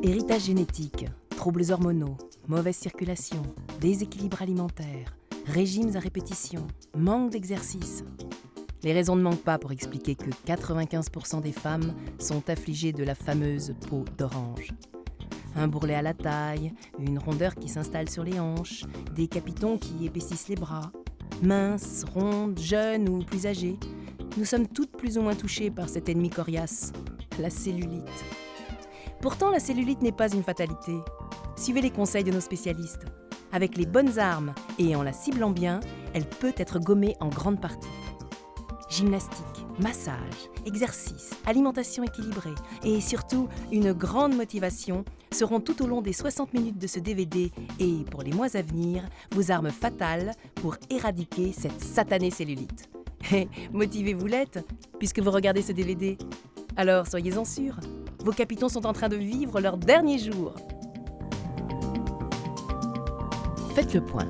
Héritage génétique, troubles hormonaux, mauvaise circulation, déséquilibre alimentaire, régimes à répétition, manque d'exercice. Les raisons ne manquent pas pour expliquer que 95% des femmes sont affligées de la fameuse peau d'orange. Un bourrelet à la taille, une rondeur qui s'installe sur les hanches, des capitons qui épaississent les bras. Minces, rondes, jeunes ou plus âgées, nous sommes toutes plus ou moins touchées par cet ennemi coriace, la cellulite. Pourtant, la cellulite n'est pas une fatalité. Suivez les conseils de nos spécialistes. Avec les bonnes armes et en la ciblant bien, elle peut être gommée en grande partie. Gymnastique, massage, exercice, alimentation équilibrée et surtout une grande motivation seront tout au long des 60 minutes de ce DVD et, pour les mois à venir, vos armes fatales pour éradiquer cette satanée cellulite. Et motivez-vous l'être, puisque vous regardez ce DVD. Alors soyez-en sûrs, vos capitons sont en train de vivre leur dernier jour. Faites le point.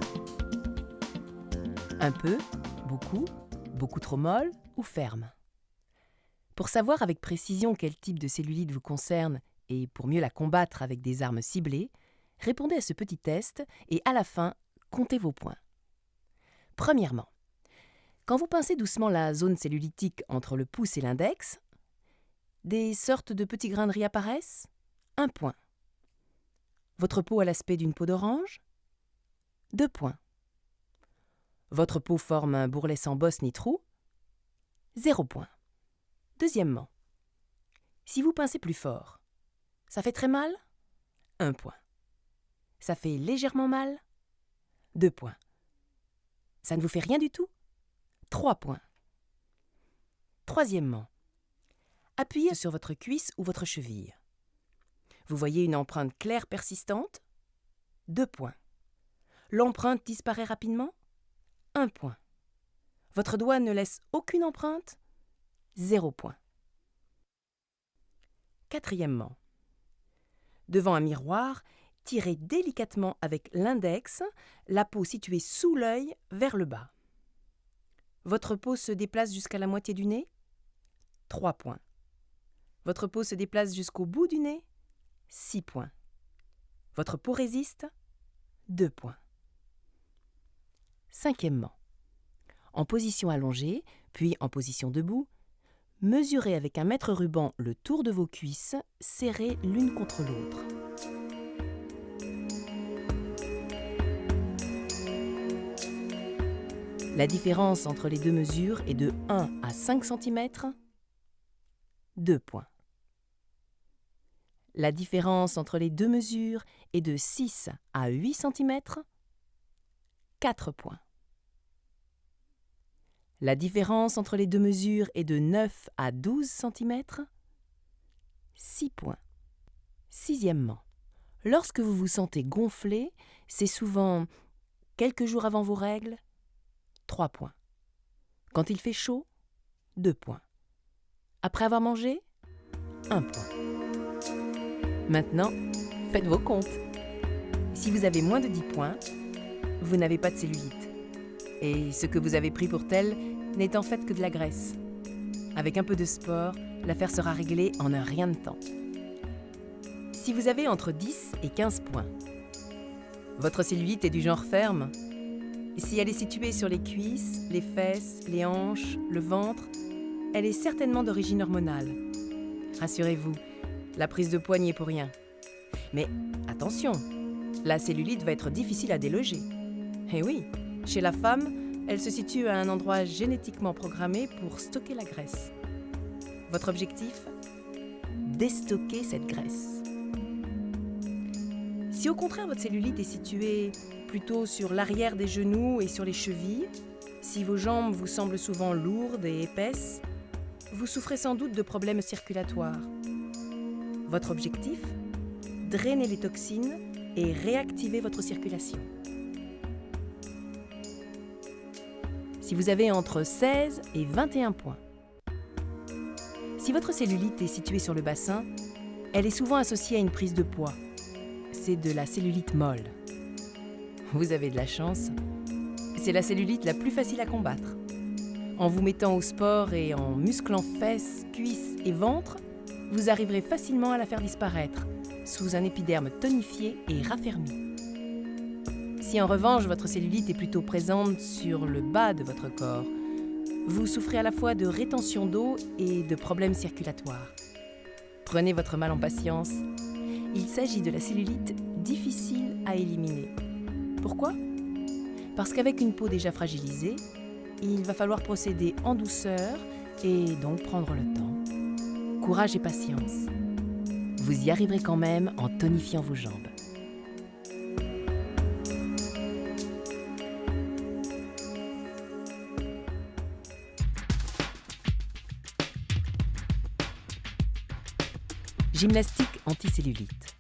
Un peu, beaucoup trop molle ou ferme. Pour savoir avec précision quel type de cellulite vous concerne et pour mieux la combattre avec des armes ciblées, répondez à ce petit test et à la fin, comptez vos points. Premièrement, quand vous pincez doucement la zone cellulitique entre le pouce et l'index, des sortes de petits grains de riz apparaissent ? 1 point. Votre peau a l'aspect d'une peau d'orange ? 2 points. Votre peau forme un bourrelet sans bosse ni trou ? 0 point. Deuxièmement, si vous pincez plus fort, ça fait très mal ? 1 point. Ça fait légèrement mal ? 2 points. Ça ne vous fait rien du tout ? 3 points. Troisièmement, appuyez sur votre cuisse ou votre cheville. Vous voyez une empreinte claire persistante ? 2 points. L'empreinte disparaît rapidement ? 1 point. Votre doigt ne laisse aucune empreinte ? 0 point. Quatrièmement, devant un miroir, tirez délicatement avec l'index la peau située sous l'œil vers le bas. Votre peau se déplace jusqu'à la moitié du nez ? 3 points. Votre peau se déplace jusqu'au bout du nez ? 6 points. Votre peau résiste ? 2 points. Cinquièmement, en position allongée, puis en position debout, mesurez avec un mètre ruban le tour de vos cuisses, serrées l'une contre l'autre. La différence entre les deux mesures est de 1 à 5 cm, 2 points. La différence entre les deux mesures est de 6 à 8 cm, 4 points. La différence entre les deux mesures est de 9 à 12 cm, 6 points. Sixièmement, lorsque vous vous sentez gonflé, c'est souvent quelques jours avant vos règles, 3 points. Quand il fait chaud, 2 points. Après avoir mangé, 1 point. Maintenant, faites vos comptes. Si vous avez moins de 10 points, vous n'avez pas de cellulite. Et ce que vous avez pris pour tel n'est en fait que de la graisse. Avec un peu de sport, l'affaire sera réglée en un rien de temps. Si vous avez entre 10 et 15 points, votre cellulite est du genre ferme. Si elle est située sur les cuisses, les fesses, les hanches, le ventre, elle est certainement d'origine hormonale. Rassurez-vous, la prise de poids n'y est pour rien. Mais attention, la cellulite va être difficile à déloger. Eh oui, chez la femme, elle se situe à un endroit génétiquement programmé pour stocker la graisse. Votre objectif ? Déstocker cette graisse. Si au contraire votre cellulite est située plutôt sur l'arrière des genoux et sur les chevilles, si vos jambes vous semblent souvent lourdes et épaisses, vous souffrez sans doute de problèmes circulatoires. Votre objectif ? Drainer les toxines et réactiver votre circulation. Si vous avez entre 16 et 21 points. Si votre cellulite est située sur le bassin, elle est souvent associée à une prise de poids. C'est de la cellulite molle. Vous avez de la chance. C'est la cellulite la plus facile à combattre. En vous mettant au sport et en musclant fesses, cuisses et ventre, vous arriverez facilement à la faire disparaître, sous un épiderme tonifié et raffermi. Si en revanche votre cellulite est plutôt présente sur le bas de votre corps, vous souffrez à la fois de rétention d'eau et de problèmes circulatoires. Prenez votre mal en patience. Il s'agit de la cellulite difficile à éliminer. Pourquoi ? Parce qu'avec une peau déjà fragilisée, il va falloir procéder en douceur et donc prendre le temps. Courage et patience. Vous y arriverez quand même en tonifiant vos jambes. Gymnastique anticellulite.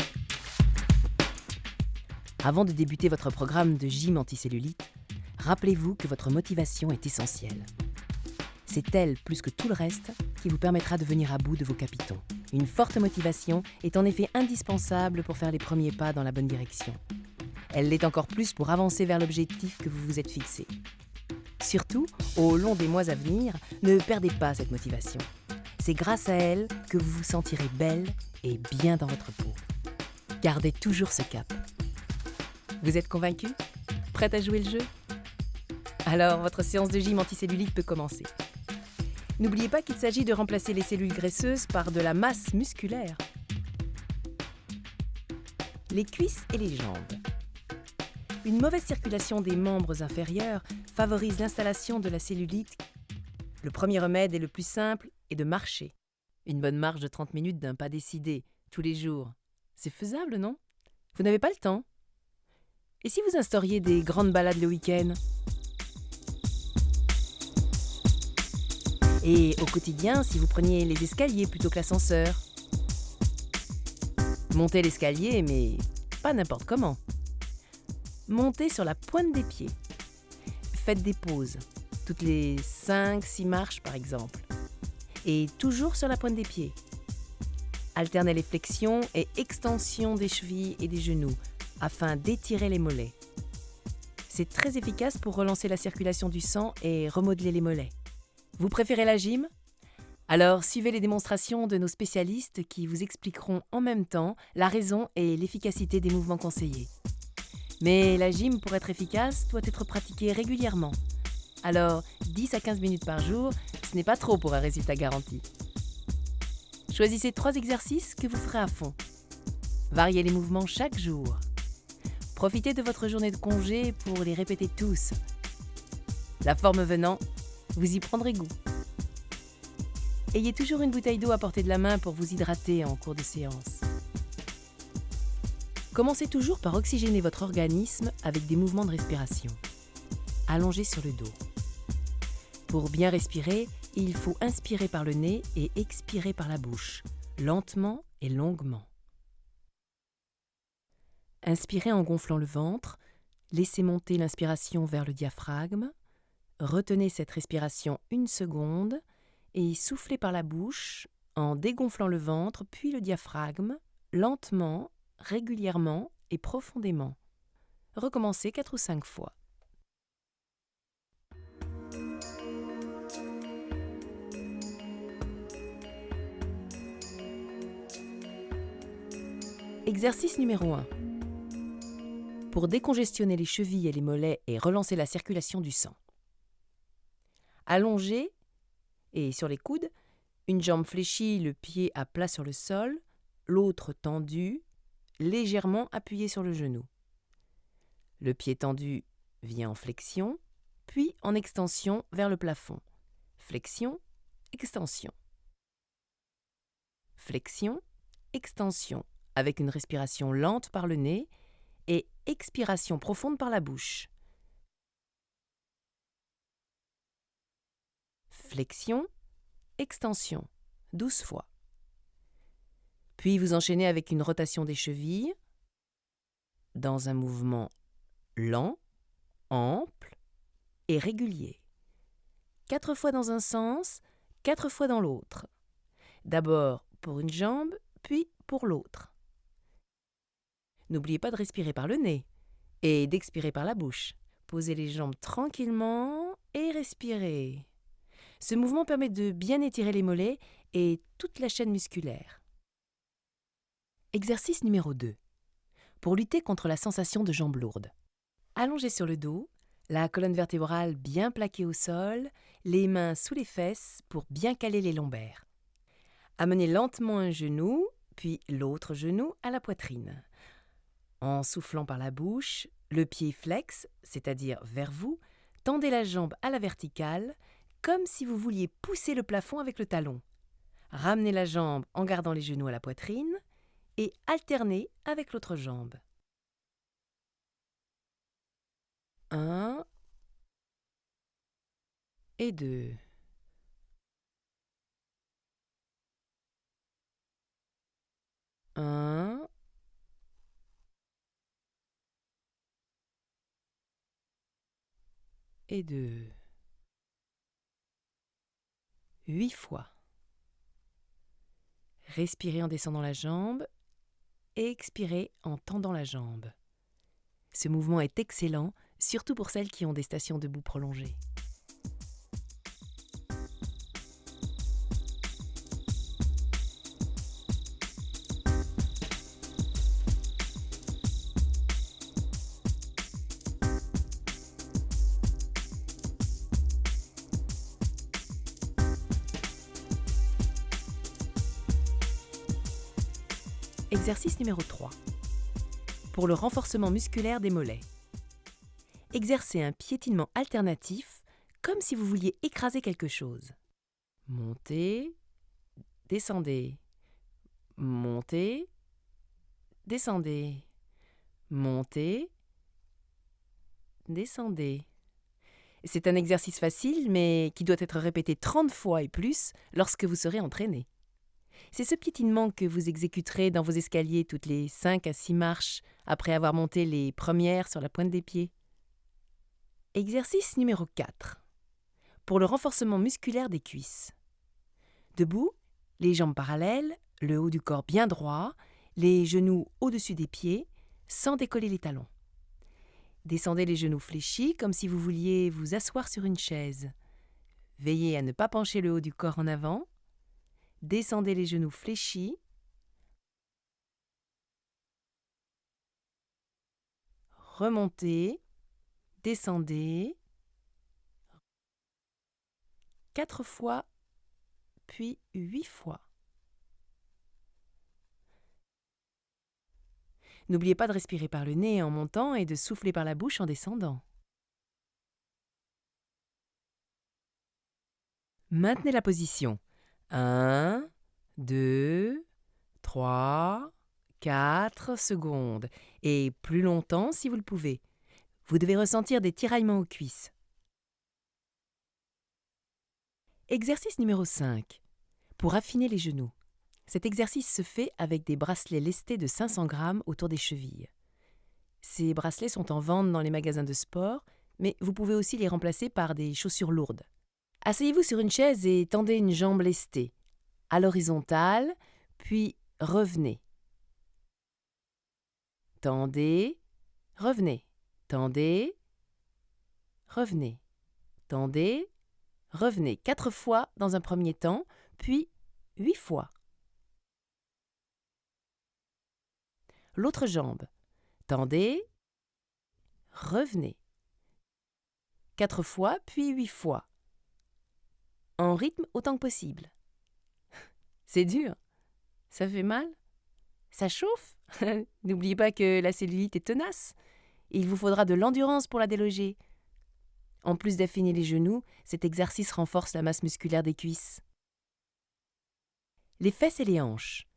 Avant de débuter votre programme de gym anticellulite, rappelez-vous que votre motivation est essentielle. C'est elle, plus que tout le reste, qui vous permettra de venir à bout de vos capitons. Une forte motivation est en effet indispensable pour faire les premiers pas dans la bonne direction. Elle l'est encore plus pour avancer vers l'objectif que vous vous êtes fixé. Surtout, au long des mois à venir, ne perdez pas cette motivation. C'est grâce à elle que vous vous sentirez belle et bien dans votre peau. Gardez toujours ce cap. Vous êtes convaincu ? Prête à jouer le jeu ? Alors, votre séance de gym anticellulite peut commencer. N'oubliez pas qu'il s'agit de remplacer les cellules graisseuses par de la masse musculaire. Les cuisses et les jambes. Une mauvaise circulation des membres inférieurs favorise l'installation de la cellulite. Le premier remède et le plus simple est de marcher. Une bonne marche de 30 minutes d'un pas décidé, tous les jours. C'est faisable, non ? Vous n'avez pas le temps ? Et si vous instauriez des grandes balades le week-end ? Et au quotidien, si vous preniez les escaliers plutôt que l'ascenseur ? Montez l'escalier, mais pas n'importe comment. Montez sur la pointe des pieds. Faites des pauses, toutes les 5-6 marches par exemple. Et toujours sur la pointe des pieds. Alternez les flexions et extensions des chevilles et des genoux afin d'étirer les mollets. C'est très efficace pour relancer la circulation du sang et remodeler les mollets. Vous préférez la gym ? Alors suivez les démonstrations de nos spécialistes qui vous expliqueront en même temps la raison et l'efficacité des mouvements conseillés. Mais la gym, pour être efficace, doit être pratiquée régulièrement. Alors 10 à 15 minutes par jour, ce n'est pas trop pour un résultat garanti. Choisissez 3 exercices que vous ferez à fond. Variez les mouvements chaque jour. Profitez de votre journée de congé pour les répéter tous. La forme venant, vous y prendrez goût. Ayez toujours une bouteille d'eau à portée de la main pour vous hydrater en cours de séance. Commencez toujours par oxygéner votre organisme avec des mouvements de respiration. Allongez sur le dos. Pour bien respirer, il faut inspirer par le nez et expirer par la bouche, lentement et longuement. Inspirez en gonflant le ventre, laissez monter l'inspiration vers le diaphragme, retenez cette respiration 1 seconde et soufflez par la bouche en dégonflant le ventre puis le diaphragme, lentement, régulièrement et profondément. Recommencez 4 ou 5 fois. Exercice numéro 1. Pour décongestionner les chevilles et les mollets et relancer la circulation du sang. Allongez et sur les coudes, une jambe fléchie, le pied à plat sur le sol, l'autre tendu, légèrement appuyé sur le genou. Le pied tendu vient en flexion, puis en extension vers le plafond. Flexion, extension. Flexion, extension, avec une respiration lente par le nez et expiration profonde par la bouche. Flexion, extension, 12 fois. Puis vous enchaînez avec une rotation des chevilles dans un mouvement lent, ample et régulier. 4 fois dans un sens, 4 fois dans l'autre. D'abord pour une jambe, puis pour l'autre. N'oubliez pas de respirer par le nez et d'expirer par la bouche. Posez les jambes tranquillement et respirez. Ce mouvement permet de bien étirer les mollets et toute la chaîne musculaire. Exercice numéro 2. Pour lutter contre la sensation de jambes lourdes. Allongé sur le dos, la colonne vertébrale bien plaquée au sol, les mains sous les fesses pour bien caler les lombaires. Amenez lentement un genou, puis l'autre genou à la poitrine. En soufflant par la bouche, le pied flex, c'est-à-dire vers vous, tendez la jambe à la verticale, comme si vous vouliez pousser le plafond avec le talon. Ramenez la jambe en gardant les genoux à la poitrine et alternez avec l'autre jambe. 1 et 2. 1 et 2. 8 fois. Respirez en descendant la jambe et expirez en tendant la jambe. Ce mouvement est excellent, surtout pour celles qui ont des stations debout prolongées. Exercice numéro 3. Pour le renforcement musculaire des mollets. Exercez un piétinement alternatif comme si vous vouliez écraser quelque chose. Montez, descendez, montez, descendez, montez, descendez. C'est un exercice facile mais qui doit être répété 30 fois et plus lorsque vous serez entraîné. C'est ce piétinement que vous exécuterez dans vos escaliers toutes les 5 à 6 marches après avoir monté les premières sur la pointe des pieds. Exercice numéro 4. Pour le renforcement musculaire des cuisses. Debout, les jambes parallèles, le haut du corps bien droit, les genoux au-dessus des pieds, sans décoller les talons. Descendez les genoux fléchis comme si vous vouliez vous asseoir sur une chaise. Veillez à ne pas pencher le haut du corps en avant. Descendez les genoux fléchis. Remontez. Descendez. 4 fois, puis 8 fois. N'oubliez pas de respirer par le nez en montant et de souffler par la bouche en descendant. Maintenez la position. 1, 2, 3, 4 secondes. Et plus longtemps si vous le pouvez. Vous devez ressentir des tiraillements aux cuisses. Exercice numéro 5. Pour affiner les genoux. Cet exercice se fait avec des bracelets lestés de 500 grammes autour des chevilles. Ces bracelets sont en vente dans les magasins de sport, mais vous pouvez aussi les remplacer par des chaussures lourdes. Asseyez-vous sur une chaise et tendez une jambe lestée, à l'horizontale, puis revenez. Tendez, revenez, tendez, revenez, tendez, revenez 4 fois dans un premier temps, puis 8 fois. L'autre jambe, tendez, revenez. 4 fois, puis 8 fois. En rythme autant que possible. C'est dur. Ça fait mal. Ça chauffe. N'oubliez pas que la cellulite est tenace. Il vous faudra de l'endurance pour la déloger. En plus d'affiner les genoux, cet exercice renforce la masse musculaire des cuisses. Les fesses et les hanches.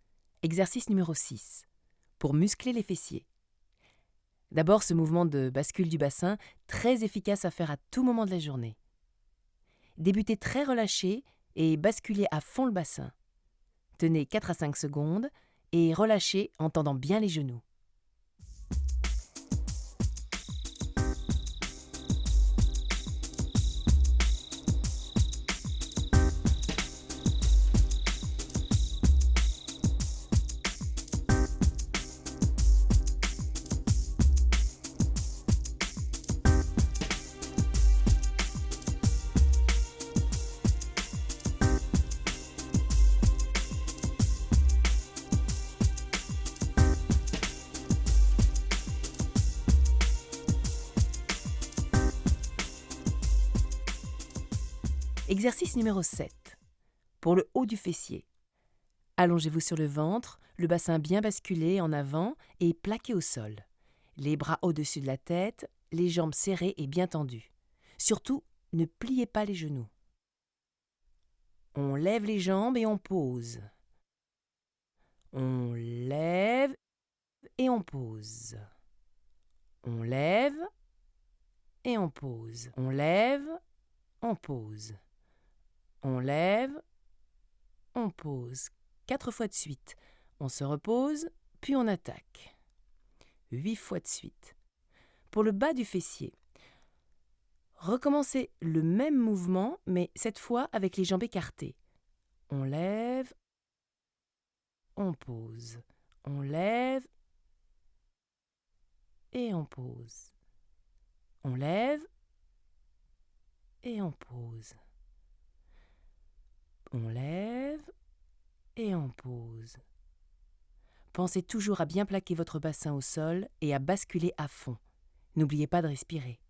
Exercice numéro 6. Pour muscler les fessiers. D'abord, ce mouvement de bascule du bassin, très efficace à faire à tout moment de la journée. Débutez très relâché et basculez à fond le bassin. Tenez 4 à 5 secondes et relâchez en tendant bien les genoux. Exercice numéro 7. Pour le haut du fessier. Allongez-vous sur le ventre, le bassin bien basculé en avant et plaqué au sol. Les bras au-dessus de la tête, les jambes serrées et bien tendues. Surtout, ne pliez pas les genoux. On lève les jambes et on pose. On lève et on pose. On lève et on pose. On lève, on pose. On lève, on pose. 4 fois de suite. On se repose, puis on attaque. 8 fois de suite. Pour le bas du fessier, recommencez le même mouvement, mais cette fois avec les jambes écartées. On lève, on pose. On lève et on pose. On lève et on pose. On lève et on pose. Pensez toujours à bien plaquer votre bassin au sol et à basculer à fond. N'oubliez pas de respirer.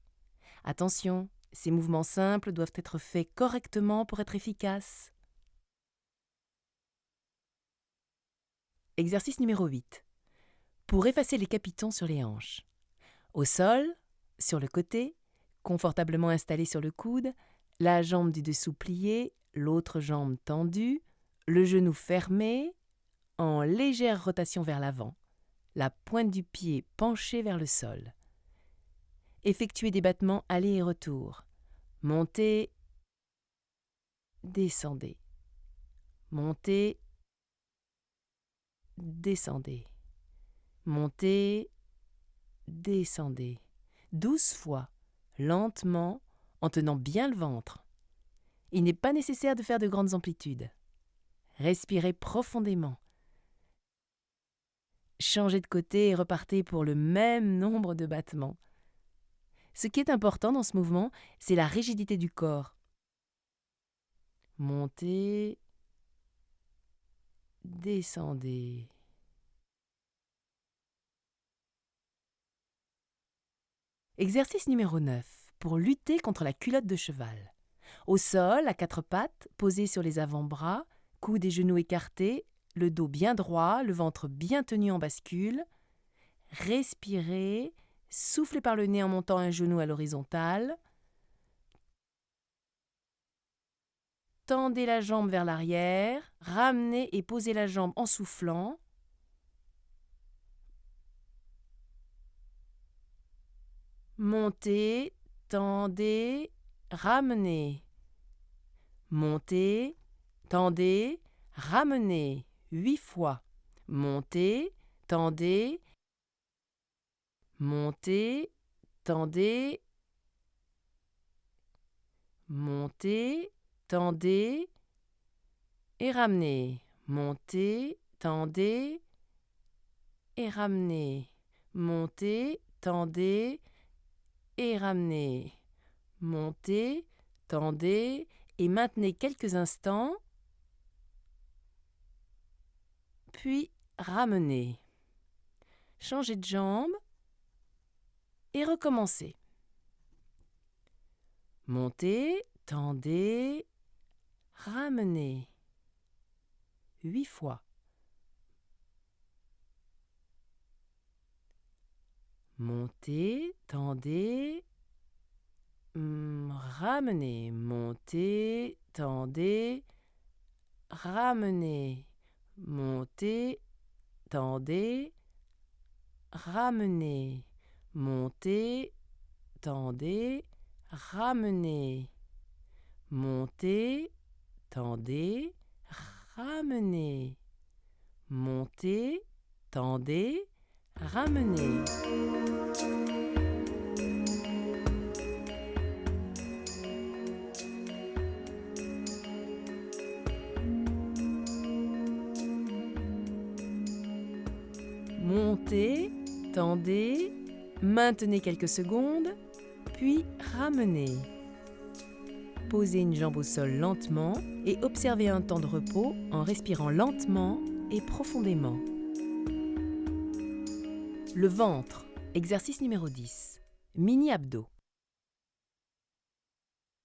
Attention, ces mouvements simples doivent être faits correctement pour être efficaces. Exercice numéro 8. Pour effacer les capitons sur les hanches. Au sol, sur le côté, confortablement installé sur le coude, la jambe du dessous pliée, l'autre jambe tendue, le genou fermé, en légère rotation vers l'avant, la pointe du pied penchée vers le sol. Effectuez des battements aller et retour. Montez, descendez. Montez, descendez. Montez, descendez. 12 fois, lentement, en tenant bien le ventre. Il n'est pas nécessaire de faire de grandes amplitudes. Respirez profondément. Changez de côté et repartez pour le même nombre de battements. Ce qui est important dans ce mouvement, c'est la rigidité du corps. Montez, descendez. Exercice numéro 9. Pour lutter contre la culotte de cheval. Au sol, à 4 pattes, posées sur les avant-bras, coudes et genoux écartés, le dos bien droit, le ventre bien tenu en bascule. Respirez, soufflez par le nez en montant un genou à l'horizontale. Tendez la jambe vers l'arrière, ramenez et posez la jambe en soufflant. Montez, tendez, ramenez. Montez, tendez, ramenez. 8 fois. Montez, tendez, montez, tendez, montez, tendez et ramenez. Montez, tendez et ramenez. Montez, tendez et ramenez. Montez, tendez et maintenez quelques instants, puis ramenez. Changez de jambe et recommencez. Montez, tendez, ramenez. 8 fois. Montez, tendez, ramenez. Montez, tendez, ramenez. Montez, tendez, ramenez. Montez, tendez, ramenez. Montez, tendez, ramenez. Montez, tendez, ramenez. Montez, tendez, maintenez quelques secondes, puis ramenez. Posez une jambe au sol lentement et observez un temps de repos en respirant lentement et profondément. Le ventre, exercice numéro 10. Mini abdos.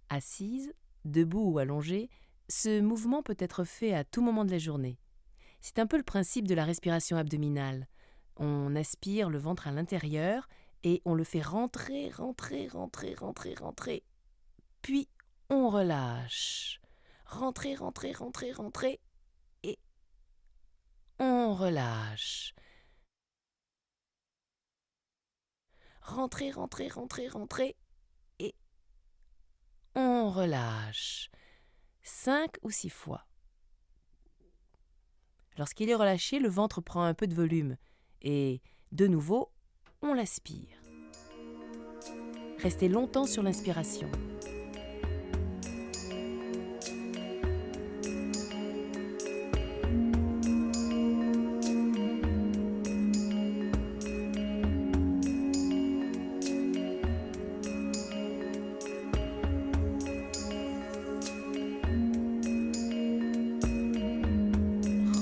Assise, debout ou allongé, ce mouvement peut être fait à tout moment de la journée. C'est un peu le principe de la respiration abdominale. On aspire le ventre à l'intérieur et on le fait rentrer, puis on relâche. Rentrer, et on relâche. Rentrer, et on relâche. 5 ou 6 fois. Lorsqu'il est relâché, le ventre prend un peu de volume et, de nouveau, on l'aspire. Restez longtemps sur l'inspiration.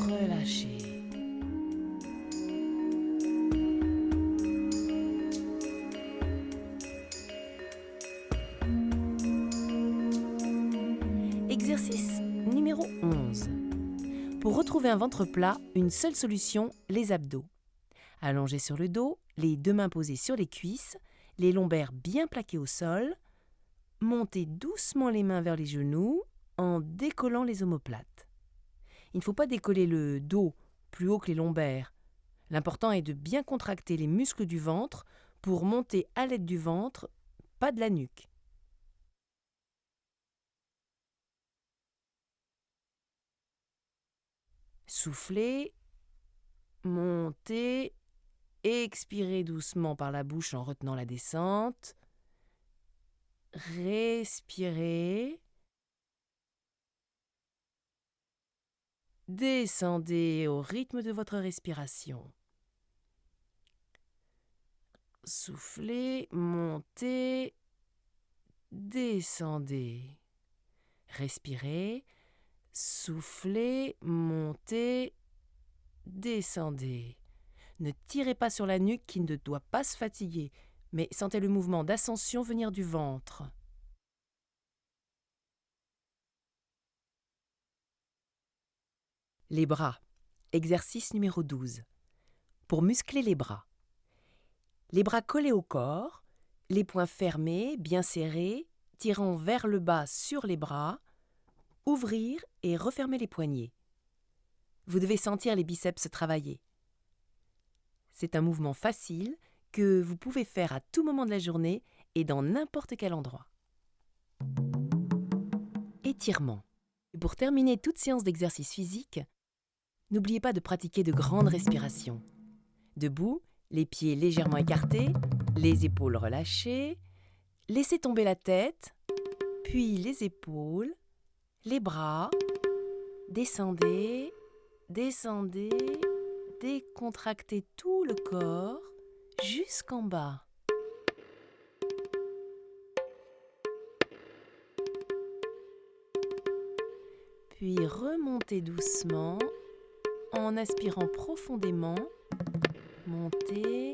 Relâchez. Exercice numéro 11. Pour retrouver un ventre plat, une seule solution, les abdos. Allongez sur le dos, les 2 mains posées sur les cuisses, les lombaires bien plaqués au sol. Montez doucement les mains vers les genoux en décollant les omoplates. Il ne faut pas décoller le dos plus haut que les lombaires. L'important est de bien contracter les muscles du ventre pour monter à l'aide du ventre, pas de la nuque. Soufflez, montez, expirez doucement par la bouche en retenant la descente. Respirez. Descendez au rythme de votre respiration. Soufflez, montez, descendez. Respirez, soufflez, montez, descendez. Ne tirez pas sur la nuque qui ne doit pas se fatiguer, mais sentez le mouvement d'ascension venir du ventre. Les bras. Exercice numéro 12. Pour muscler les bras collés au corps, les poings fermés, bien serrés, tirant vers le bas sur les bras, ouvrir et refermer les poignets. Vous devez sentir les biceps travailler. C'est un mouvement facile que vous pouvez faire à tout moment de la journée et dans n'importe quel endroit. Étirement. Pour terminer toute séance d'exercice physique, n'oubliez pas de pratiquer de grandes respirations. Debout, les pieds légèrement écartés, les épaules relâchées, laissez tomber la tête, puis les épaules, les bras, descendez, décontractez tout le corps jusqu'en bas. Puis remontez doucement en aspirant profondément. Montez.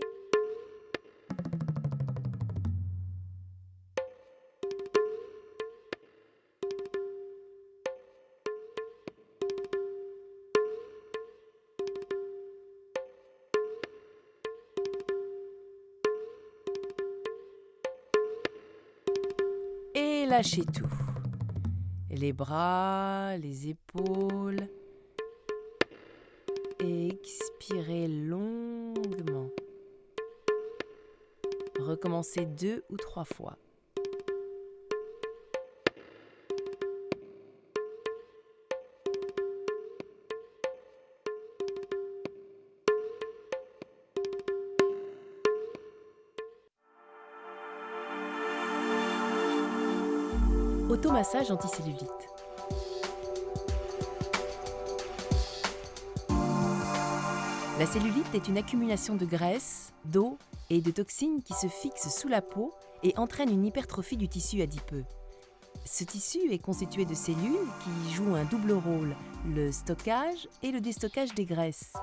Et lâchez tout. Les bras, les épaules. Expirez longuement. Recommencez 2 ou 3 fois. Automassage anticellulite. La cellulite est une accumulation de graisse, d'eau et de toxines qui se fixent sous la peau et entraîne une hypertrophie du tissu adipeux. Ce tissu est constitué de cellules qui jouent un double rôle, le stockage et le déstockage des graisses.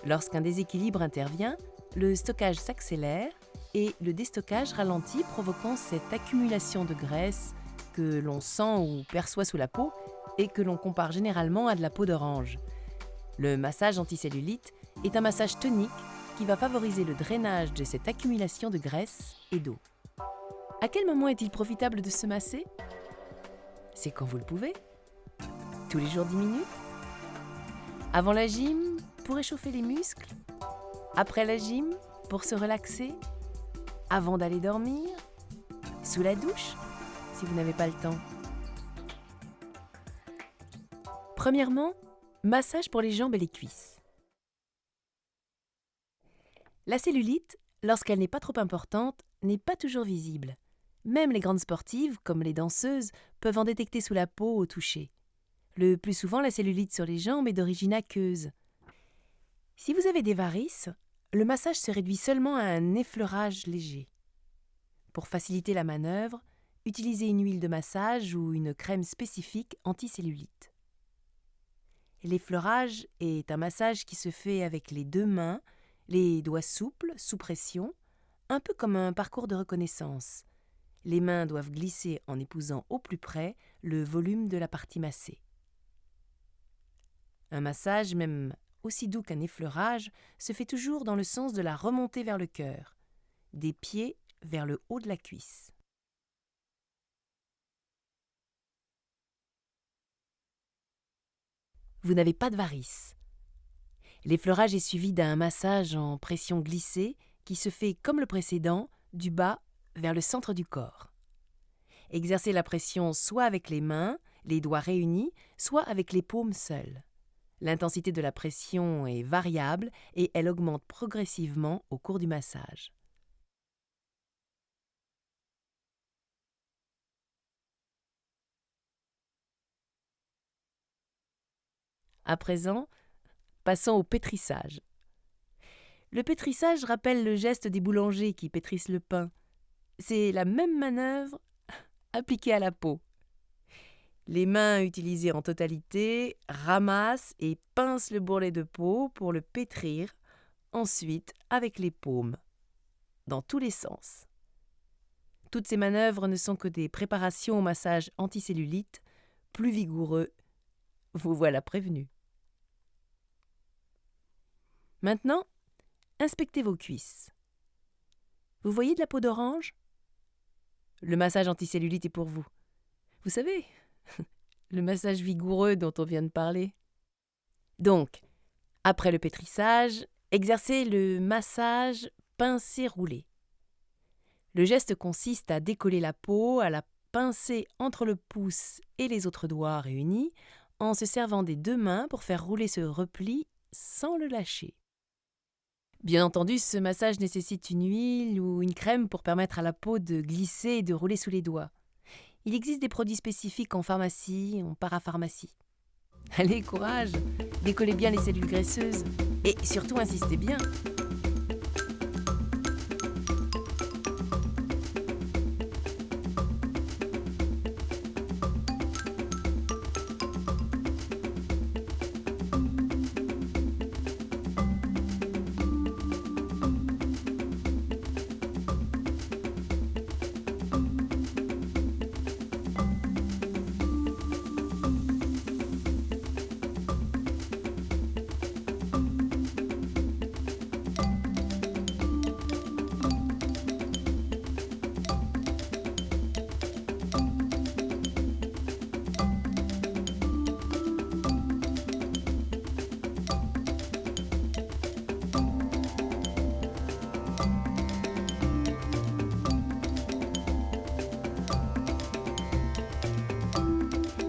Lorsqu'un déséquilibre intervient, le stockage s'accélère et le déstockage ralentit, provoquant cette accumulation de graisse que l'on sent ou perçoit sous la peau et que l'on compare généralement à de la peau d'orange. Le massage anticellulite est un massage tonique qui va favoriser le drainage de cette accumulation de graisse et d'eau. À quel moment est-il profitable de se masser? C'est quand vous le pouvez. Tous les jours 10 minutes. Avant la gym, pour échauffer les muscles. Après la gym, pour se relaxer. Avant d'aller dormir. Sous la douche, si vous n'avez pas le temps. Premièrement, massage pour les jambes et les cuisses. La cellulite, lorsqu'elle n'est pas trop importante, n'est pas toujours visible. Même les grandes sportives, comme les danseuses, peuvent en détecter sous la peau au toucher. Le plus souvent, la cellulite sur les jambes est d'origine aqueuse. Si vous avez des varices, le massage se réduit seulement à un effleurage léger. Pour faciliter la manœuvre, utilisez une huile de massage ou une crème spécifique anticellulite. L'effleurage est un massage qui se fait avec les 2 mains, les doigts souples, sous pression, un peu comme un parcours de reconnaissance. Les mains doivent glisser en épousant au plus près le volume de la partie massée. Un massage, même aussi doux qu'un effleurage, se fait toujours dans le sens de la remontée vers le cœur, des pieds vers le haut de la cuisse. Vous n'avez pas de varices. L'effleurage est suivi d'un massage en pression glissée qui se fait comme le précédent, du bas vers le centre du corps. Exercez la pression soit avec les mains, les doigts réunis, soit avec les paumes seules. L'intensité de la pression est variable et elle augmente progressivement au cours du massage. À présent, passons au pétrissage. Le pétrissage rappelle le geste des boulangers qui pétrissent le pain. C'est la même manœuvre appliquée à la peau. Les mains utilisées en totalité ramassent et pincent le bourrelet de peau pour le pétrir, ensuite avec les paumes, dans tous les sens. Toutes ces manœuvres ne sont que des préparations au massage anticellulite, plus vigoureux. Vous voilà prévenu. Maintenant, inspectez vos cuisses. Vous voyez de la peau d'orange? Le massage anticellulite est pour vous. Vous savez, le massage vigoureux dont on vient de parler. Donc, après le pétrissage, exercez le massage pincé-roulé. Le geste consiste à décoller la peau, à la pincer entre le pouce et les autres doigts réunis, en se servant des 2 mains pour faire rouler ce repli sans le lâcher. Bien entendu, ce massage nécessite une huile ou une crème pour permettre à la peau de glisser et de rouler sous les doigts. Il existe des produits spécifiques en pharmacie, en parapharmacie. Allez, courage! Décollez bien les cellules graisseuses et surtout insistez bien.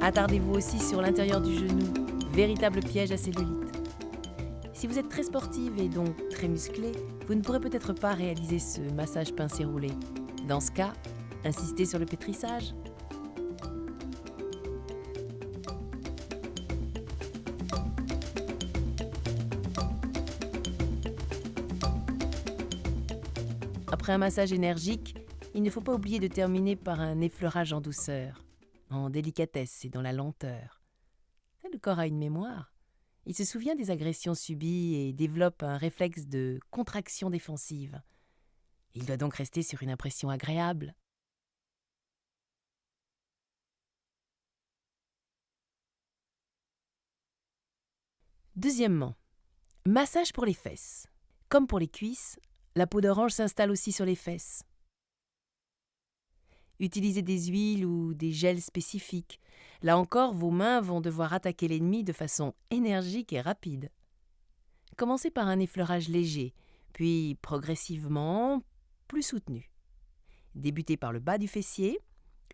Attardez-vous aussi sur l'intérieur du genou, véritable piège à cellulite. Si vous êtes très sportive et donc très musclée, vous ne pourrez peut-être pas réaliser ce massage pincé roulé. Dans ce cas, insistez sur le pétrissage. Après un massage énergique, il ne faut pas oublier de terminer par un effleurage en douceur, en délicatesse et dans la lenteur. Le corps a une mémoire. Il se souvient des agressions subies et développe un réflexe de contraction défensive. Il doit donc rester sur une impression agréable. Deuxièmement, massage pour les fesses. Comme pour les cuisses, la peau d'orange s'installe aussi sur les fesses. Utilisez des huiles ou des gels spécifiques. Là encore, vos mains vont devoir attaquer l'ennemi de façon énergique et rapide. Commencez par un effleurage léger, puis progressivement plus soutenu. Débutez par le bas du fessier,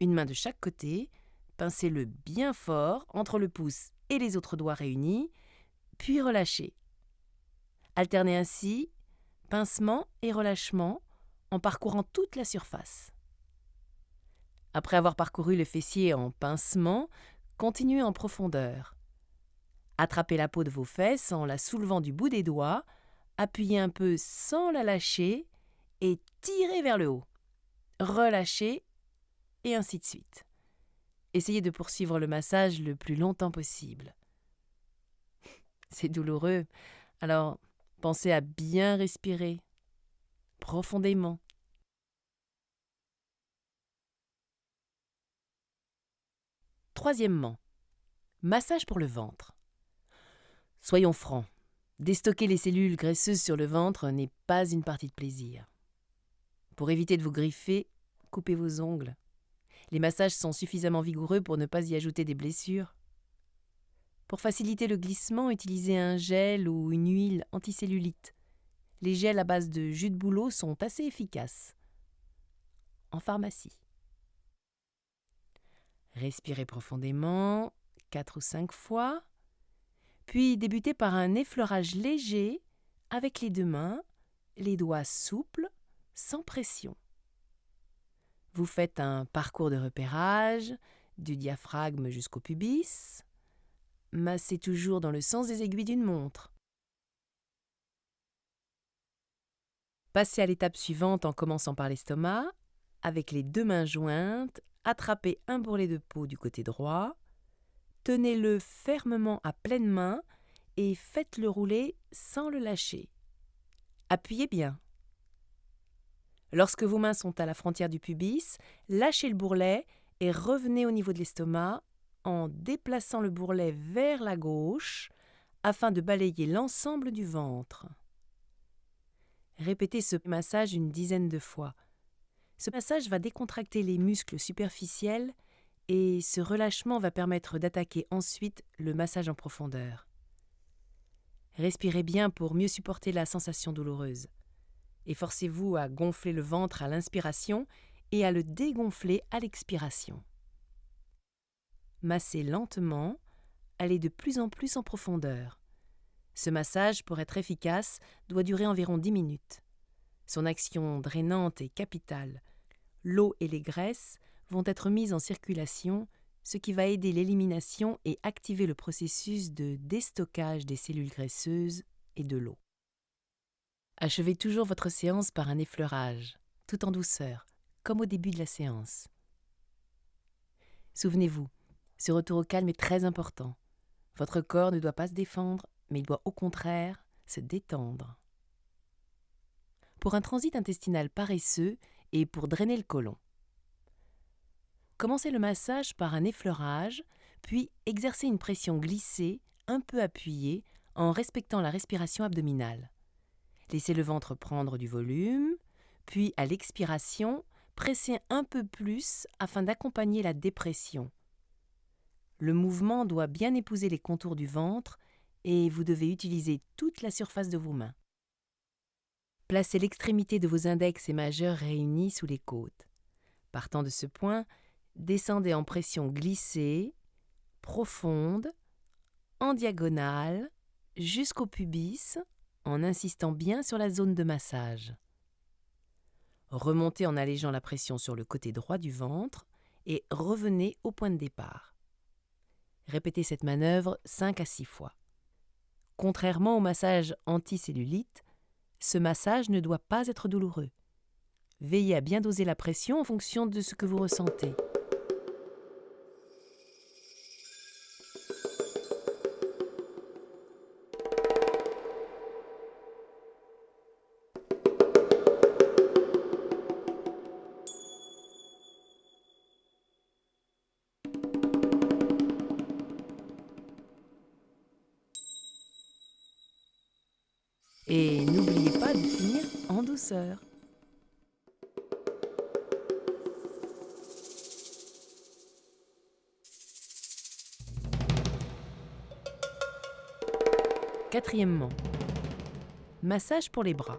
une main de chaque côté, pincez-le bien fort entre le pouce et les autres doigts réunis, puis relâchez. Alternez ainsi pincement et relâchement en parcourant toute la surface. Après avoir parcouru le fessier en pincement, continuez en profondeur. Attrapez la peau de vos fesses en la soulevant du bout des doigts, appuyez un peu sans la lâcher et tirez vers le haut. Relâchez et ainsi de suite. Essayez de poursuivre le massage le plus longtemps possible. C'est douloureux, alors pensez à bien respirer profondément. Troisièmement, massage pour le ventre. Soyons francs, déstocker les cellules graisseuses sur le ventre n'est pas une partie de plaisir. Pour éviter de vous griffer, coupez vos ongles. Les massages sont suffisamment vigoureux pour ne pas y ajouter des blessures. Pour faciliter le glissement, utilisez un gel ou une huile anticellulite. Les gels à base de jus de bouleau sont assez efficaces. En pharmacie. Respirez profondément, 4 ou 5 fois, puis débutez par un effleurage léger avec les deux mains, les doigts souples, sans pression. Vous faites un parcours de repérage, du diaphragme jusqu'au pubis. Massez toujours dans le sens des aiguilles d'une montre. Passez à l'étape suivante en commençant par l'estomac. Avec les deux mains jointes, attrapez un bourrelet de peau du côté droit. Tenez-le fermement à pleine main et faites-le rouler sans le lâcher. Appuyez bien. Lorsque vos mains sont à la frontière du pubis, lâchez le bourrelet et revenez au niveau de l'estomac en déplaçant le bourrelet vers la gauche afin de balayer l'ensemble du ventre. Répétez ce massage une dizaine de fois. Ce massage va décontracter les muscles superficiels et ce relâchement va permettre d'attaquer ensuite le massage en profondeur. Respirez bien pour mieux supporter la sensation douloureuse. Efforcez-vous à gonfler le ventre à l'inspiration et à le dégonfler à l'expiration. Massez lentement, allez de plus en plus en profondeur. Ce massage, pour être efficace, doit durer environ 10 minutes. Son action drainante est capitale. L'eau et les graisses vont être mises en circulation, ce qui va aider l'élimination et activer le processus de déstockage des cellules graisseuses et de l'eau. Achevez toujours votre séance par un effleurage, tout en douceur, comme au début de la séance. Souvenez-vous, ce retour au calme est très important. Votre corps ne doit pas se défendre, mais il doit au contraire se détendre. Pour un transit intestinal paresseux et pour drainer le côlon. Commencez le massage par un effleurage, puis exercez une pression glissée, un peu appuyée, en respectant la respiration abdominale. Laissez le ventre prendre du volume, puis à l'expiration, pressez un peu plus afin d'accompagner la dépression. Le mouvement doit bien épouser les contours du ventre et vous devez utiliser toute la surface de vos mains. Placez l'extrémité de vos index et majeurs réunis sous les côtes. Partant de ce point, descendez en pression glissée, profonde, en diagonale, jusqu'au pubis, en insistant bien sur la zone de massage. Remontez en allégeant la pression sur le côté droit du ventre et revenez au point de départ. Répétez cette manœuvre 5 à 6 fois. Contrairement au massage anticellulite, ce massage ne doit pas être douloureux. Veillez à bien doser la pression en fonction de ce que vous ressentez. Et n'oubliez pas de finir en douceur. Quatrièmement, massage pour les bras.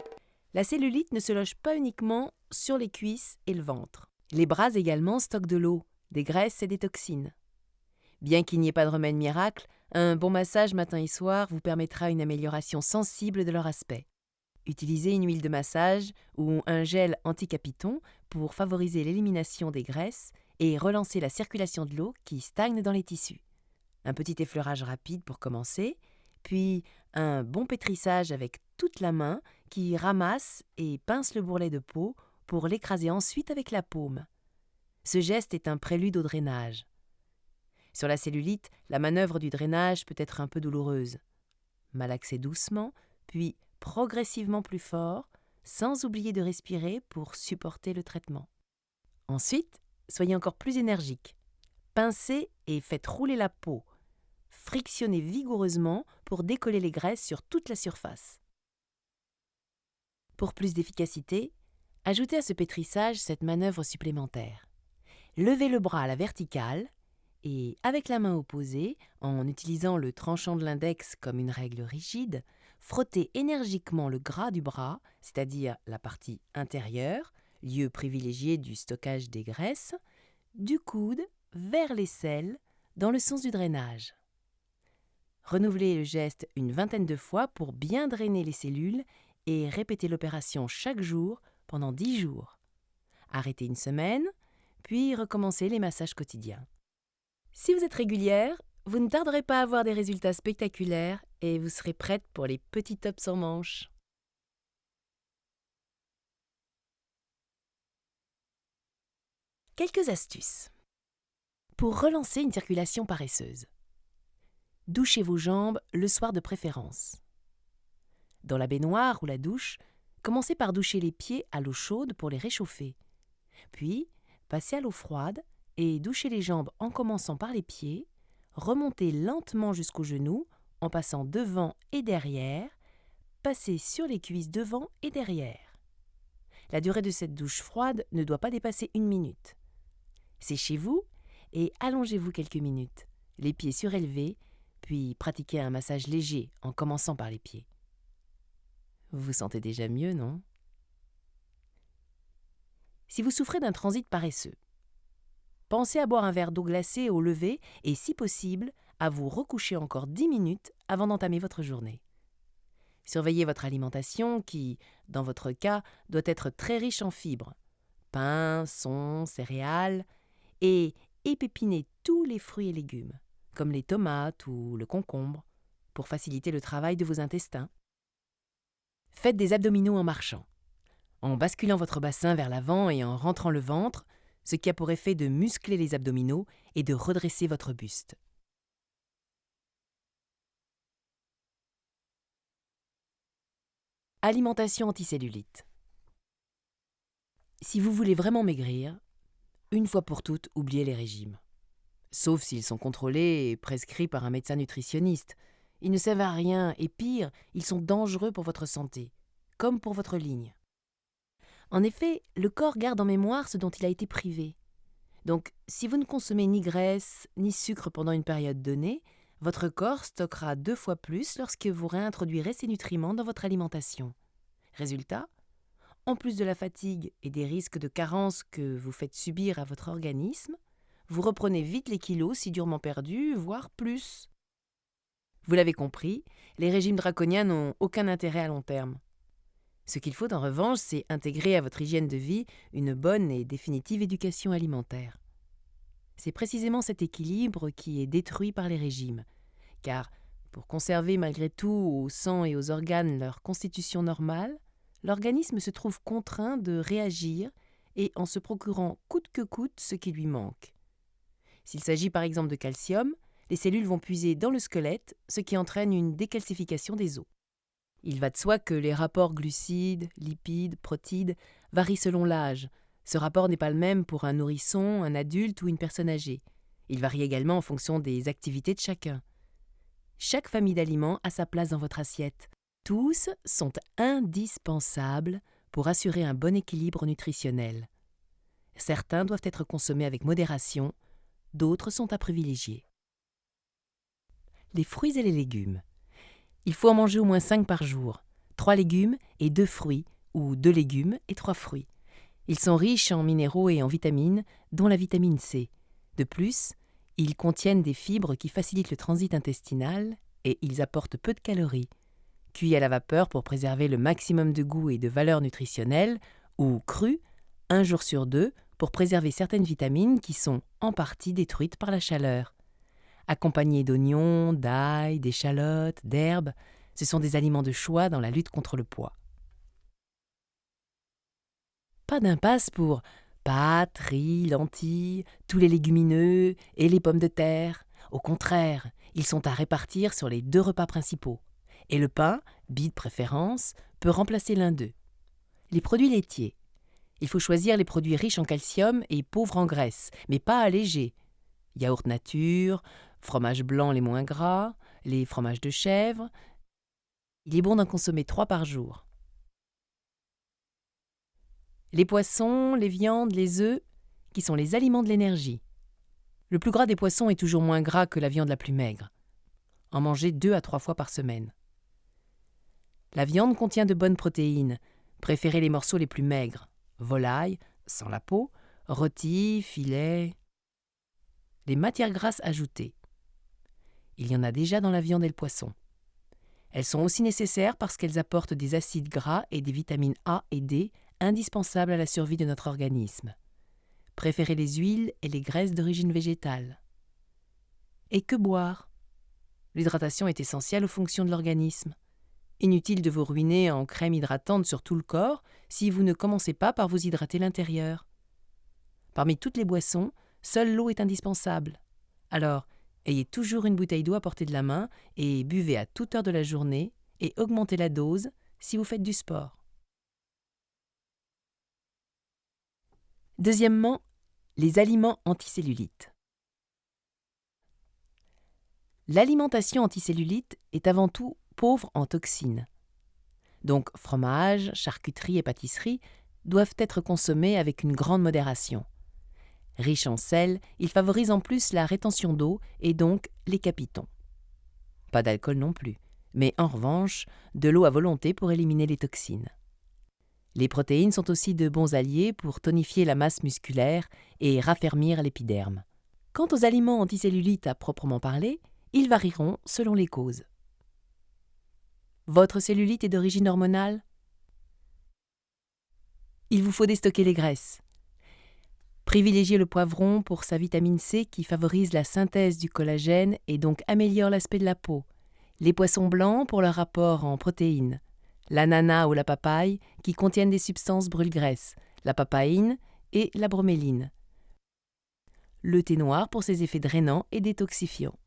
La cellulite ne se loge pas uniquement sur les cuisses et le ventre. Les bras également stockent de l'eau, des graisses et des toxines. Bien qu'il n'y ait pas de remède miracle, un bon massage matin et soir vous permettra une amélioration sensible de leur aspect. Utilisez une huile de massage ou un gel anti-capiton pour favoriser l'élimination des graisses et relancer la circulation de l'eau qui stagne dans les tissus. Un petit effleurage rapide pour commencer, puis un bon pétrissage avec toute la main qui ramasse et pince le bourrelet de peau pour l'écraser ensuite avec la paume. Ce geste est un prélude au drainage. Sur la cellulite, la manœuvre du drainage peut être un peu douloureuse. Malaxez doucement, puis progressivement plus fort, sans oublier de respirer pour supporter le traitement. Ensuite, soyez encore plus énergique. Pincez et faites rouler la peau. Frictionnez vigoureusement pour décoller les graisses sur toute la surface. Pour plus d'efficacité, ajoutez à ce pétrissage cette manœuvre supplémentaire. Levez le bras à la verticale et, avec la main opposée, en utilisant le tranchant de l'index comme une règle rigide, frottez énergiquement le gras du bras, c'est-à-dire la partie intérieure, lieu privilégié du stockage des graisses, du coude vers l'aisselle dans le sens du drainage. Renouvelez le geste une vingtaine de fois pour bien drainer les cellules et répétez l'opération chaque jour pendant 10 jours. Arrêtez une semaine, puis recommencez les massages quotidiens. Si vous êtes régulière, vous ne tarderez pas à avoir des résultats spectaculaires et vous serez prête pour les petits tops sans manches. Quelques astuces. Pour relancer une circulation paresseuse. Douchez vos jambes le soir de préférence. Dans la baignoire ou la douche, commencez par doucher les pieds à l'eau chaude pour les réchauffer. Puis, passez à l'eau froide et douchez les jambes en commençant par les pieds, remontez lentement jusqu'aux genoux en passant devant et derrière, passez sur les cuisses devant et derrière. La durée de cette douche froide ne doit pas dépasser 1 minute. Séchez-vous et allongez-vous quelques minutes, les pieds surélevés, puis pratiquez un massage léger en commençant par les pieds. Vous vous sentez déjà mieux, non? Si vous souffrez d'un transit paresseux, pensez à boire un verre d'eau glacée au lever et, si possible, à vous recoucher encore 10 minutes avant d'entamer votre journée. Surveillez votre alimentation qui, dans votre cas, doit être très riche en fibres, pain, son, céréales, et épépinez tous les fruits et légumes, comme les tomates ou le concombre, pour faciliter le travail de vos intestins. Faites des abdominaux en marchant, en basculant votre bassin vers l'avant et en rentrant le ventre, ce qui a pour effet de muscler les abdominaux et de redresser votre buste. Alimentation anticellulite. Si vous voulez vraiment maigrir, une fois pour toutes, oubliez les régimes. Sauf s'ils sont contrôlés et prescrits par un médecin nutritionniste. Ils ne servent à rien et pire, ils sont dangereux pour votre santé, comme pour votre ligne. En effet, le corps garde en mémoire ce dont il a été privé. Donc, si vous ne consommez ni graisse ni sucre pendant une période donnée, votre corps stockera 2 fois plus lorsque vous réintroduirez ces nutriments dans votre alimentation. Résultat, en plus de la fatigue et des risques de carence que vous faites subir à votre organisme, vous reprenez vite les kilos si durement perdus, voire plus. Vous l'avez compris, les régimes draconiens n'ont aucun intérêt à long terme. Ce qu'il faut en revanche, c'est intégrer à votre hygiène de vie une bonne et définitive éducation alimentaire. C'est précisément cet équilibre qui est détruit par les régimes, car pour conserver malgré tout au sang et aux organes leur constitution normale, l'organisme se trouve contraint de réagir et en se procurant coûte que coûte ce qui lui manque. S'il s'agit par exemple de calcium, les cellules vont puiser dans le squelette, ce qui entraîne une décalcification des os. Il va de soi que les rapports glucides, lipides, protides varient selon l'âge. Ce rapport n'est pas le même pour un nourrisson, un adulte ou une personne âgée. Il varie également en fonction des activités de chacun. Chaque famille d'aliments a sa place dans votre assiette. Tous sont indispensables pour assurer un bon équilibre nutritionnel. Certains doivent être consommés avec modération, d'autres sont à privilégier. Les fruits et les légumes. Il faut en manger au moins 5 par jour, 3 légumes et 2 fruits, ou 2 légumes et 3 fruits. Ils sont riches en minéraux et en vitamines, dont la vitamine C. De plus, ils contiennent des fibres qui facilitent le transit intestinal et ils apportent peu de calories. Cuits à la vapeur pour préserver le maximum de goût et de valeur nutritionnelle, ou crus, 1 jour sur 2, pour préserver certaines vitamines qui sont en partie détruites par la chaleur. Accompagnés d'oignons, d'ail, d'échalotes, d'herbes, ce sont des aliments de choix dans la lutte contre le poids. Pas d'impasse pour pâtes, riz, lentilles, tous les légumineux et les pommes de terre. Au contraire, ils sont à répartir sur les 2 repas principaux. Et le pain, bis de préférence, peut remplacer l'un d'eux. Les produits laitiers. Il faut choisir les produits riches en calcium et pauvres en graisse, mais pas allégés. Yaourt nature, fromage blanc les moins gras, les fromages de chèvre. Il est bon d'en consommer 3 par jour. Les poissons, les viandes, les œufs, qui sont les aliments de l'énergie. Le plus gras des poissons est toujours moins gras que la viande la plus maigre. En manger 2 à 3 fois par semaine. La viande contient de bonnes protéines. Préférez les morceaux les plus maigres. Volaille, sans la peau, rôti, filet. Les matières grasses ajoutées. Il y en a déjà dans la viande et le poisson. Elles sont aussi nécessaires parce qu'elles apportent des acides gras et des vitamines A et D indispensables à la survie de notre organisme. Préférez les huiles et les graisses d'origine végétale. Et que boire ? L'hydratation est essentielle aux fonctions de l'organisme. Inutile de vous ruiner en crème hydratante sur tout le corps si vous ne commencez pas par vous hydrater l'intérieur. Parmi toutes les boissons, seule l'eau est indispensable. Alors, ayez toujours une bouteille d'eau à portée de la main et buvez à toute heure de la journée et augmentez la dose si vous faites du sport. Deuxièmement, les aliments anticellulites. L'alimentation anticellulite est avant tout pauvre en toxines. Donc fromage, charcuterie et pâtisserie doivent être consommés avec une grande modération. Riche en sel, il favorise en plus la rétention d'eau et donc les capitons. Pas d'alcool non plus, mais en revanche, de l'eau à volonté pour éliminer les toxines. Les protéines sont aussi de bons alliés pour tonifier la masse musculaire et raffermir l'épiderme. Quant aux aliments anticellulites à proprement parler, ils varieront selon les causes. Votre cellulite est d'origine hormonale ? Il vous faut déstocker les graisses. Privilégiez le poivron pour sa vitamine C qui favorise la synthèse du collagène et donc améliore l'aspect de la peau. Les poissons blancs pour leur apport en protéines. L'ananas ou la papaye qui contiennent des substances brûle-graisse, la papaïne et la broméline. Le thé noir pour ses effets drainants et détoxifiants.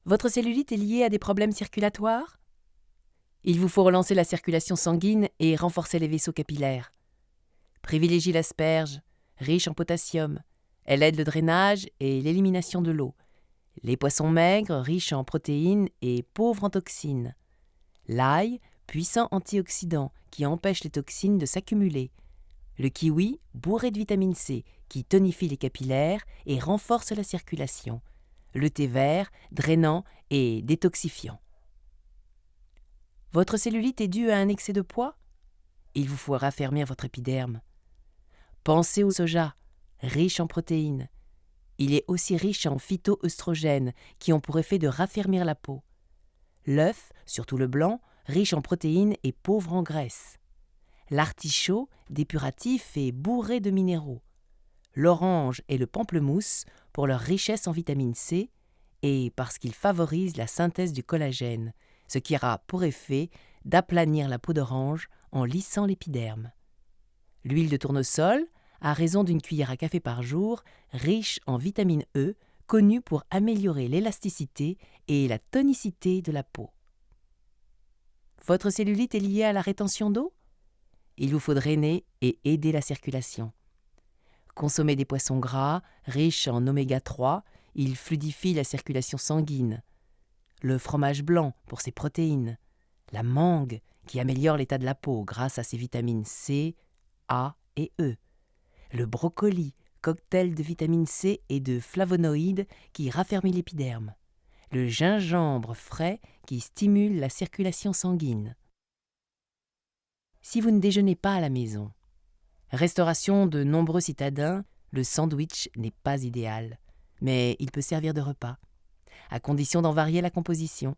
Votre cellulite est liée à des problèmes circulatoires ? Il vous faut relancer la circulation sanguine et renforcer les vaisseaux capillaires. Privilégiez l'asperge, riche en potassium. Elle aide le drainage et l'élimination de l'eau. Les poissons maigres, riches en protéines et pauvres en toxines. L'ail, puissant antioxydant qui empêche les toxines de s'accumuler. Le kiwi, bourré de vitamine C, qui tonifie les capillaires et renforce la circulation. Le thé vert, drainant et détoxifiant. Votre cellulite est due à un excès de poids ? Il vous faut raffermir votre épiderme. Pensez au soja, riche en protéines. Il est aussi riche en phytoœstrogènes qui ont pour effet de raffermir la peau. L'œuf, surtout le blanc, riche en protéines et pauvre en graisse. L'artichaut, dépuratif et bourré de minéraux. L'orange et le pamplemousse pour leur richesse en vitamine C et parce qu'ils favorisent la synthèse du collagène, ce qui aura pour effet d'aplanir la peau d'orange en lissant l'épiderme. L'huile de tournesol, à raison d'une cuillère à café par jour, riche en vitamine E, connue pour améliorer l'élasticité et la tonicité de la peau. Votre cellulite est liée à la rétention d'eau ? Il vous faut drainer et aider la circulation. Consommez des poissons gras, riches en oméga 3, ils fluidifient la circulation sanguine. le fromage blanc pour ses protéines, la mangue qui améliore l'état de la peau grâce à ses vitamines C, A et E, le brocoli, cocktail de vitamine C et de flavonoïdes qui raffermit l'épiderme, le gingembre frais qui stimule la circulation sanguine. Si vous ne déjeunez pas à la maison, restauration de nombreux citadins, le sandwich n'est pas idéal, mais il peut servir de repas, à condition d'en varier la composition,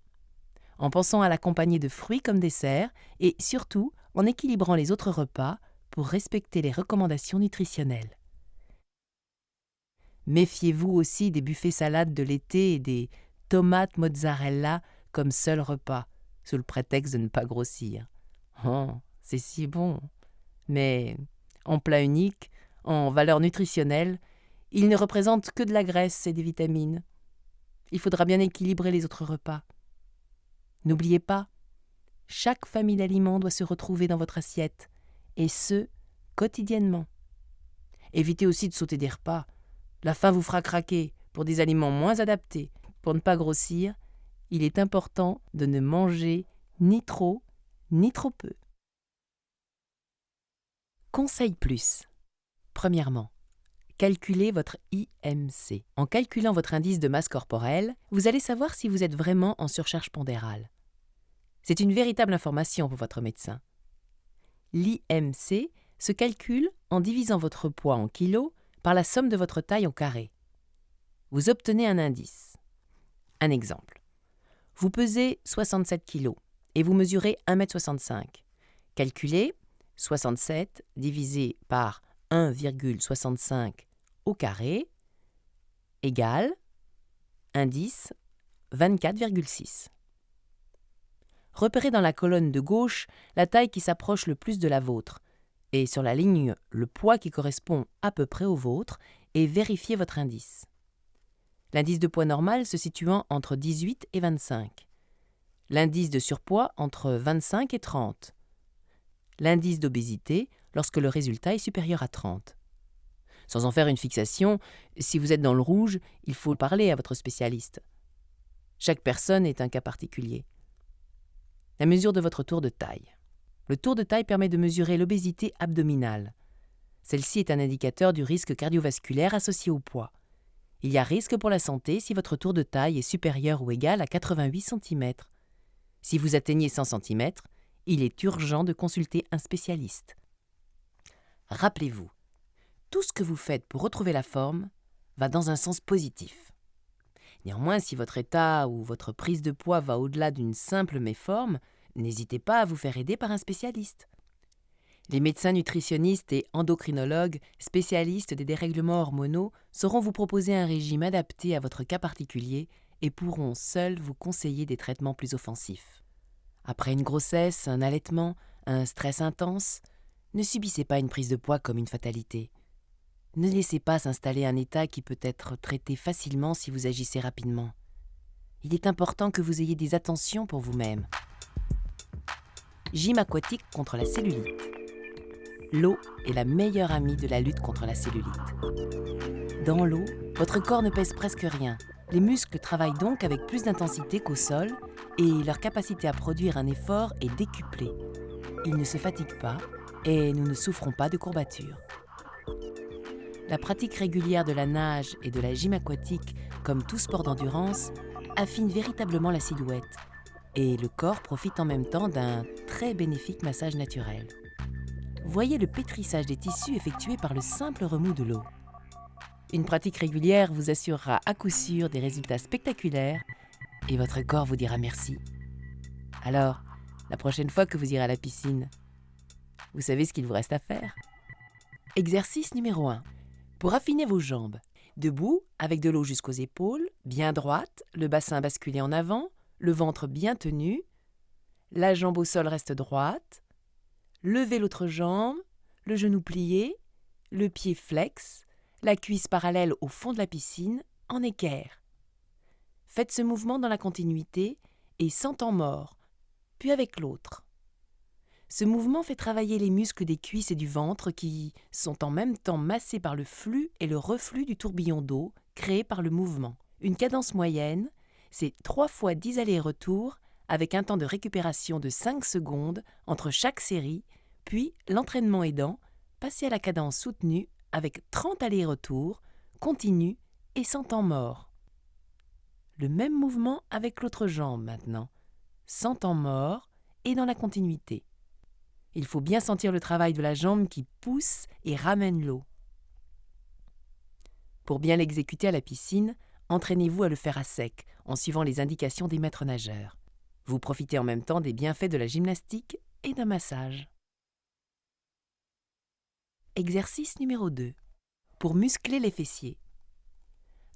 en pensant à l'accompagner de fruits comme dessert et surtout en équilibrant les autres repas pour respecter les recommandations nutritionnelles. Méfiez-vous aussi des buffets salades de l'été et des tomates mozzarella comme seul repas, sous le prétexte de ne pas grossir. Oh, c'est si bon! Mais en plat unique, en valeur nutritionnelle, ils ne représentent que de la graisse et des vitamines. Il faudra bien équilibrer les autres repas. N'oubliez pas, chaque famille d'aliments doit se retrouver dans votre assiette, et ce, quotidiennement. Évitez aussi de sauter des repas. La faim vous fera craquer pour des aliments moins adaptés. Pour ne pas grossir, il est important de ne manger ni trop peu. Conseil plus. Premièrement, calculez votre IMC. En calculant votre indice de masse corporelle, vous allez savoir si vous êtes vraiment en surcharge pondérale. C'est une véritable information pour votre médecin. L'IMC se calcule en divisant votre poids en kilos par la somme de votre taille au carré. Vous obtenez un indice. Un exemple. Vous pesez 67 kg et vous mesurez 1,65 m. Calculez 67 divisé par 1,65 au carré égale indice 24,6. Repérez dans la colonne de gauche la taille qui s'approche le plus de la vôtre et sur la ligne le poids qui correspond à peu près au vôtre et vérifiez votre indice. L'indice de poids normal se situant entre 18 et 25. L'indice de surpoids entre 25 et 30. L'indice d'obésité lorsque le résultat est supérieur à 30. Sans en faire une fixation, si vous êtes dans le rouge, il faut parler à votre spécialiste. Chaque personne est un cas particulier. La mesure de votre tour de taille. Le tour de taille permet de mesurer l'obésité abdominale. Celle-ci est un indicateur du risque cardiovasculaire associé au poids. Il y a risque pour la santé si votre tour de taille est supérieur ou égal à 88 cm. Si vous atteignez 100 cm, il est urgent de consulter un spécialiste. Rappelez-vous, tout ce que vous faites pour retrouver la forme va dans un sens positif. Néanmoins, si votre état ou votre prise de poids va au-delà d'une simple méforme, n'hésitez pas à vous faire aider par un spécialiste. Les médecins nutritionnistes et endocrinologues, spécialistes des dérèglements hormonaux, sauront vous proposer un régime adapté à votre cas particulier et pourront seuls vous conseiller des traitements plus offensifs. Après une grossesse, un allaitement, un stress intense, ne subissez pas une prise de poids comme une fatalité. Ne laissez pas s'installer un état qui peut être traité facilement si vous agissez rapidement. Il est important que vous ayez des attentions pour vous-même. Gym aquatique contre la cellulite. L'eau est la meilleure amie de la lutte contre la cellulite. Dans l'eau, votre corps ne pèse presque rien. Les muscles travaillent donc avec plus d'intensité qu'au sol et leur capacité à produire un effort est décuplée. Ils ne se fatiguent pas et nous ne souffrons pas de courbatures. La pratique régulière de la nage et de la gym aquatique, comme tout sport d'endurance, affine véritablement la silhouette et le corps profite en même temps d'un très bénéfique massage naturel. Voyez le pétrissage des tissus effectué par le simple remous de l'eau. Une pratique régulière vous assurera à coup sûr des résultats spectaculaires et votre corps vous dira merci. Alors, la prochaine fois que vous irez à la piscine, vous savez ce qu'il vous reste à faire. Exercice numéro 1. Pour affiner vos jambes, debout, avec de l'eau jusqu'aux épaules, bien droite, le bassin basculé en avant, le ventre bien tenu, la jambe au sol reste droite, levez l'autre jambe, le genou plié, le pied flex, la cuisse parallèle au fond de la piscine, en équerre. Faites ce mouvement dans la continuité et sans temps mort, puis avec l'autre. Ce mouvement fait travailler les muscles des cuisses et du ventre qui sont en même temps massés par le flux et le reflux du tourbillon d'eau créé par le mouvement. Une cadence moyenne, c'est 3 fois 10 allers-retours avec un temps de récupération de 5 secondes entre chaque série, puis, l'entraînement aidant, passez à la cadence soutenue avec 30 allers-retours, continu et sans temps mort. Le même mouvement avec l'autre jambe maintenant, sans temps mort et dans la continuité. Il faut bien sentir le travail de la jambe qui pousse et ramène l'eau. Pour bien l'exécuter à la piscine, entraînez-vous à le faire à sec en suivant les indications des maîtres nageurs. Vous profitez en même temps des bienfaits de la gymnastique et d'un massage. Exercice numéro 2. Pour muscler les fessiers.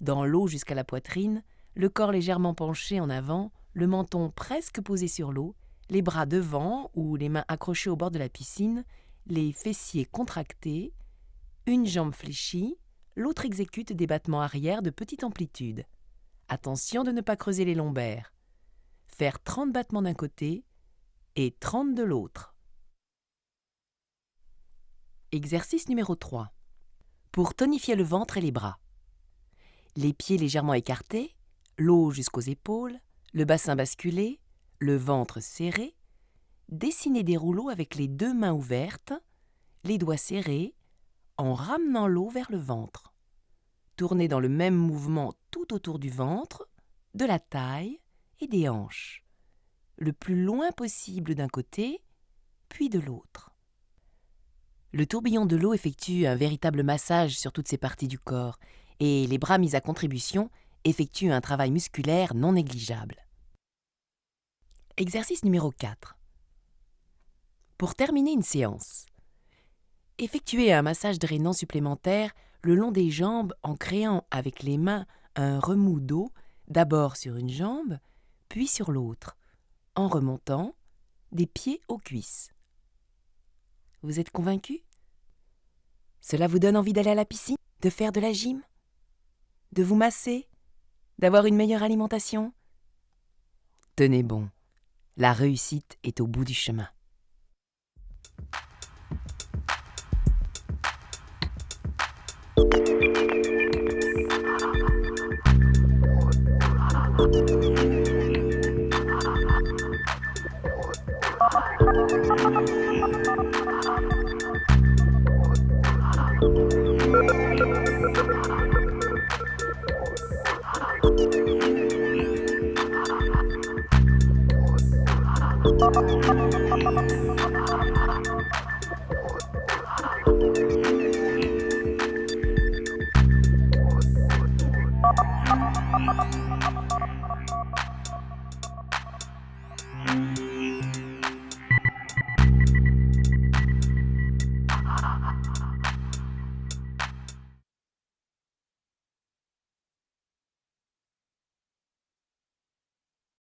Dans l'eau jusqu'à la poitrine, le corps légèrement penché en avant, le menton presque posé sur l'eau, les bras devant ou les mains accrochées au bord de la piscine, les fessiers contractés, une jambe fléchie, l'autre exécute des battements arrière de petite amplitude. Attention de ne pas creuser les lombaires. Faire 30 battements d'un côté et 30 de l'autre. Exercice numéro 3. Pour tonifier le ventre et les bras. Les pieds légèrement écartés, l'eau jusqu'aux épaules, le bassin basculé, le ventre serré. Dessinez des rouleaux avec les 2 mains ouvertes, les doigts serrés, en ramenant l'eau vers le ventre. Tournez dans le même mouvement tout autour du ventre, de la taille et des hanches. Le plus loin possible d'un côté, puis de l'autre. Le tourbillon de l'eau effectue un véritable massage sur toutes ces parties du corps et les bras mis à contribution effectuent un travail musculaire non négligeable. Exercice numéro 4. Pour terminer une séance, effectuez un massage drainant supplémentaire le long des jambes en créant avec les mains un remous d'eau, d'abord sur une jambe, puis sur l'autre, en remontant des pieds aux cuisses. Vous êtes convaincu? Cela vous donne envie d'aller à la piscine, de faire de la gym, de vous masser, d'avoir une meilleure alimentation? Tenez bon, la réussite est au bout du chemin.